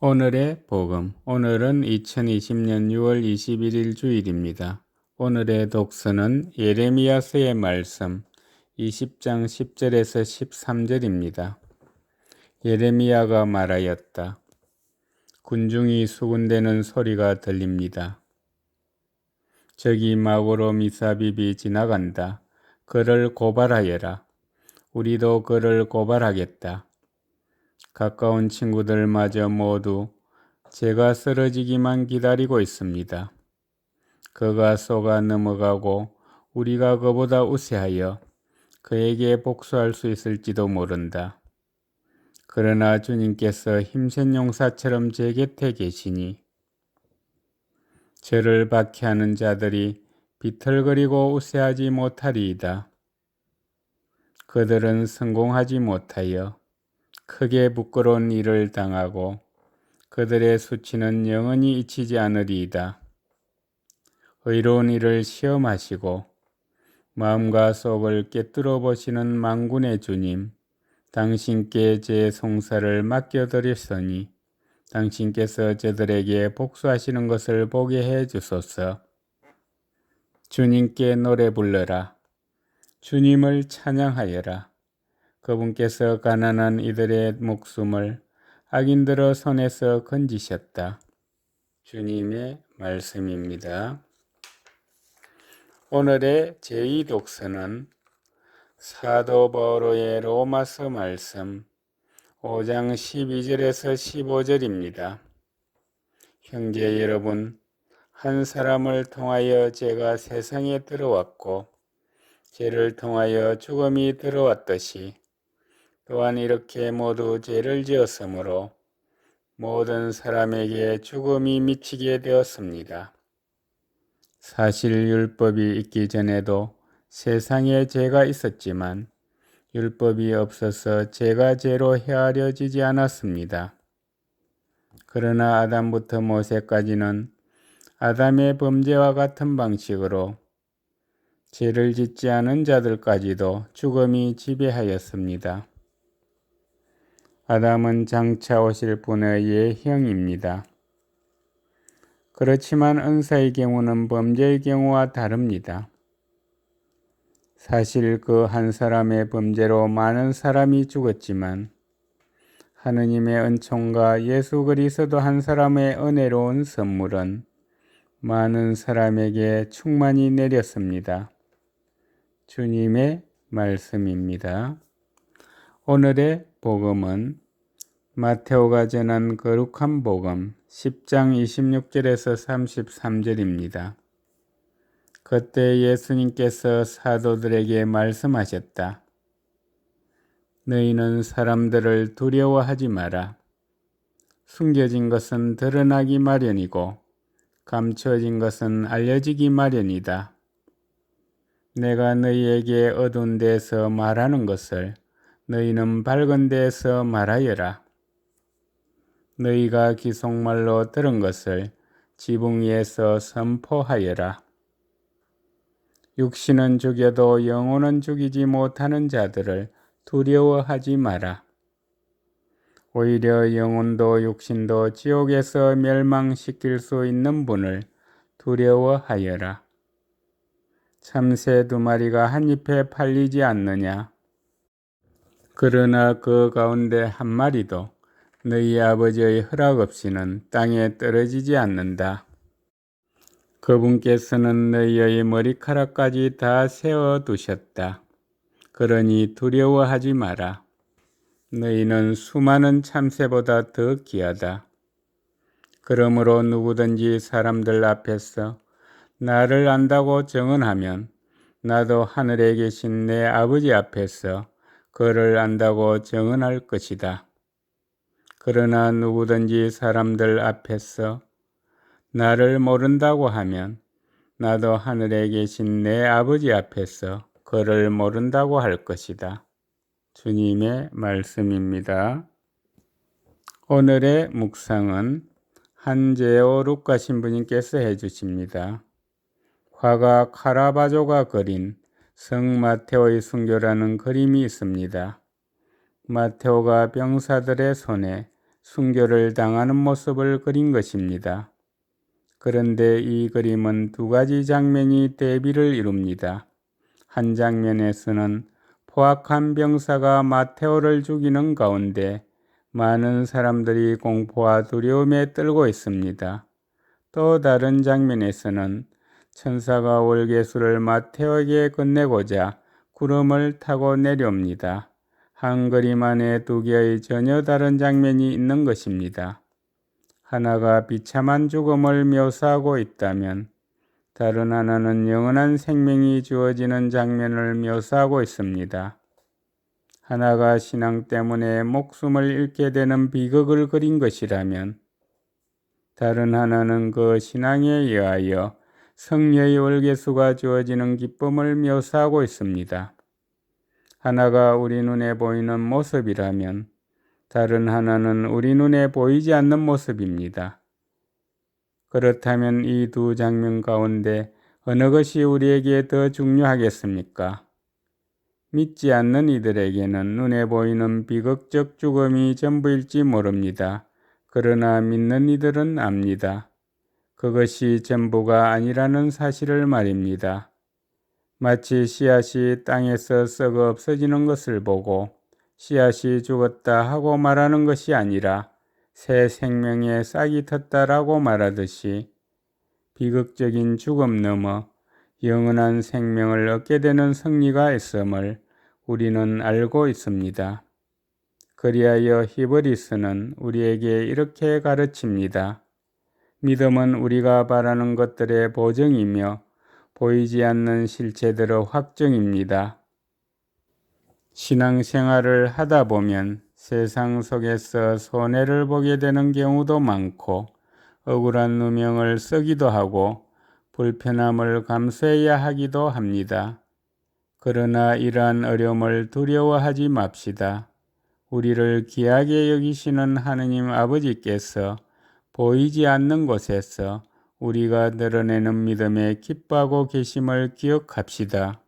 오늘의 복음. 오늘은 2020년 6월 21일 주일입니다. 오늘의 독서는 예레미야서의 말씀 20장 10절에서 13절입니다. 예레미야가 말하였다. 군중이 수군대는 소리가 들립니다. 저기 마고로 미사빕이 지나간다. 그를 고발하여라. 우리도 그를 고발하겠다. 가까운 친구들마저 모두 제가 쓰러지기만 기다리고 있습니다. 그가 속아 넘어가고 우리가 그보다 우세하여 그에게 복수할 수 있을지도 모른다. 그러나 주님께서 힘센 용사처럼 제 곁에 계시니 저를 박해하는 자들이 비틀거리고 우세하지 못하리이다. 그들은 성공하지 못하여 크게 부끄러운 일을 당하고 그들의 수치는 영원히 잊히지 않으리이다. 의로운 이를 시험하시고 마음과 속을 꿰뚫어 보시는 만군의 주님, 당신께 제 송사를 맡겨드렸으니 당신께서 저들에게 복수하시는 것을 보게 해 주소서. 주님께 노래 불러라. 주님을 찬양하여라. 그분께서 가난한 이들의 목숨을 악인들의 손에서 건지셨다. 주님의 말씀입니다. 오늘의 제2독서는 사도 바울의 로마서 말씀 5장 12절에서 15절입니다. 형제 여러분, 한 사람을 통하여 죄가 세상에 들어왔고 죄를 통하여 죽음이 들어왔듯이 또한 이렇게 모두 죄를 지었으므로 모든 사람에게 죽음이 미치게 되었습니다. 사실 율법이 있기 전에도 세상에 죄가 있었지만 율법이 없어서 죄가 죄로 헤아려지지 않았습니다. 그러나 아담부터 모세까지는 아담의 범죄와 같은 방식으로 죄를 짓지 않은 자들까지도 죽음이 지배하였습니다. 아담은 장차 오실 분의 예형입니다. 그렇지만 은사의 경우는 범죄의 경우와 다릅니다. 사실 그 한 사람의 범죄로 많은 사람이 죽었지만 하느님의 은총과 예수 그리스도 한 사람의 은혜로운 선물은 많은 사람에게 충만히 내렸습니다. 주님의 말씀입니다. 오늘의 복음은 마테오가 전한 거룩한 복음 10장 26절에서 33절입니다. 그때 예수님께서 사도들에게 말씀하셨다. 너희는 사람들을 두려워하지 마라. 숨겨진 것은 드러나기 마련이고 감춰진 것은 알려지기 마련이다. 내가 너희에게 어두운 데서 말하는 것을 너희는 밝은 데서 말하여라. 너희가 기속말로 들은 것을 지붕 위에서 선포하여라. 육신은 죽여도 영혼은 죽이지 못하는 자들을 두려워하지 마라. 오히려 영혼도 육신도 지옥에서 멸망시킬 수 있는 분을 두려워하여라. 참새 2마리가 한 잎에 팔리지 않느냐? 그러나 그 가운데 1마리도 너희 아버지의 허락 없이는 땅에 떨어지지 않는다. 그분께서는 너희의 머리카락까지 다 세워두셨다. 그러니 두려워하지 마라. 너희는 수많은 참새보다 더 귀하다. 그러므로 누구든지 사람들 앞에서 나를 안다고 증언하면 나도 하늘에 계신 내 아버지 앞에서 그를 안다고 증언할 것이다. 그러나 누구든지 사람들 앞에서 나를 모른다고 하면 나도 하늘에 계신 내 아버지 앞에서 그를 모른다고 할 것이다. 주님의 말씀입니다. 오늘의 묵상은 한재호 루카 신부님께서 해주십니다. 화가 카라바조가 그린 성 마테오의 순교라는 그림이 있습니다. 마테오가 병사들의 손에 순교를 당하는 모습을 그린 것입니다. 그런데 이 그림은 두 가지 장면이 대비를 이룹니다. 한 장면에서는 포악한 병사가 마테오를 죽이는 가운데 많은 사람들이 공포와 두려움에 떨고 있습니다. 또 다른 장면에서는 천사가 월계수를 마테오에게 건네고자 구름을 타고 내려옵니다. 한 그림 안에 두 개의 전혀 다른 장면이 있는 것입니다. 하나가 비참한 죽음을 묘사하고 있다면 다른 하나는 영원한 생명이 주어지는 장면을 묘사하고 있습니다. 하나가 신앙 때문에 목숨을 잃게 되는 비극을 그린 것이라면 다른 하나는 그 신앙에 의하여 성녀의 월계수가 주어지는 기쁨을 묘사하고 있습니다. 하나가 우리 눈에 보이는 모습이라면 다른 하나는 우리 눈에 보이지 않는 모습입니다. 그렇다면 이 두 장면 가운데 어느 것이 우리에게 더 중요하겠습니까? 믿지 않는 이들에게는 눈에 보이는 비극적 죽음이 전부일지 모릅니다. 그러나 믿는 이들은 압니다. 그것이 전부가 아니라는 사실을 말입니다. 마치 씨앗이 땅에서 썩어 없어지는 것을 보고 씨앗이 죽었다 하고 말하는 것이 아니라 새 생명에 싹이 텄다라고 말하듯이 비극적인 죽음 넘어 영원한 생명을 얻게 되는 승리가 있음을 우리는 알고 있습니다. 그리하여 히브리서는 우리에게 이렇게 가르칩니다. 믿음은 우리가 바라는 것들의 보증이며 보이지 않는 실체들의 확증입니다. 신앙생활을 하다 보면 세상 속에서 손해를 보게 되는 경우도 많고 억울한 누명을 쓰기도 하고 불편함을 감수해야 하기도 합니다. 그러나 이러한 어려움을 두려워하지 맙시다. 우리를 귀하게 여기시는 하느님 아버지께서 보이지 않는 곳에서 우리가 드러내는 믿음에 기뻐하고 계심을 기억합시다.